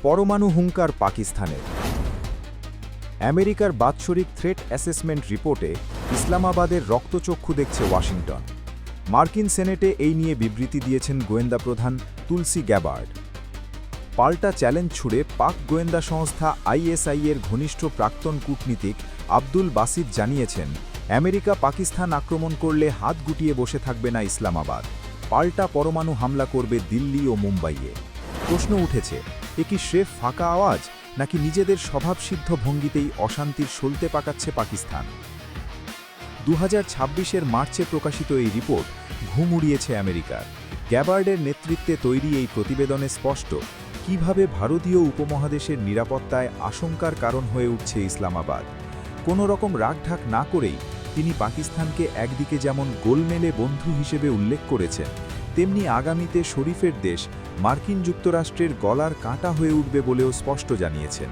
পরমাণু হুঙ্কার পাকিস্তানের। আমেরিকার বাৎসরিক থ্রেট অ্যাসেসমেন্ট রিপোর্টে ইসলামাবাদের রক্তচক্ষু দেখছে ওয়াশিংটন। মার্কিন সেনেটে এই নিয়ে বিবৃতি দিয়েছেন গোয়েন্দা প্রধান তুলসি গ্যাবার্ড। পাল্টা চ্যালেঞ্জ ছুড়ে পাক গোয়েন্দা সংস্থা আইএসআই-এর ঘনিষ্ঠ প্রাক্তন কূটনীতিক আব্দুল বাসিত জানিয়েছেন, আমেরিকা পাকিস্তান আক্রমণ করলে হাত গুটিয়ে বসে থাকবে না ইসলামাবাদ, পাল্টা পরমাণু হামলা করবে দিল্লি ও মুম্বাইয়ে। প্রশ্ন উঠেছে, এ কি স্রেফ ফাঁকা আওয়াজ, নাকি নিজেদের স্বভাবসিদ্ধ ভঙ্গিতেই অশান্তির সলতে পাকাচ্ছে পাকিস্তান? 2026-এর মার্চে প্রকাশিত এই রিপোর্ট ঘুম উড়িয়েছে আমেরিকার। গ্যাবার্ডের নেতৃত্বে তৈরি এই প্রতিবেদনে স্পষ্ট কিভাবে ভারতীয় উপমহাদেশের নিরাপত্তায় আশঙ্কার কারণ হয়ে উঠছে ইসলামাবাদ। কোনো রকম রাগঢাক না করেই তিনি পাকিস্তানকে একদিকে যেমন গোলমেলে বন্ধু হিসেবে উল্লেখ করেছেন, তেমনি আগামীতে শরীফের দেশ মার্কিন যুক্তরাষ্ট্রের গলার কাঁটা হয়ে উঠবে বলেও স্পষ্ট জানিয়েছেন।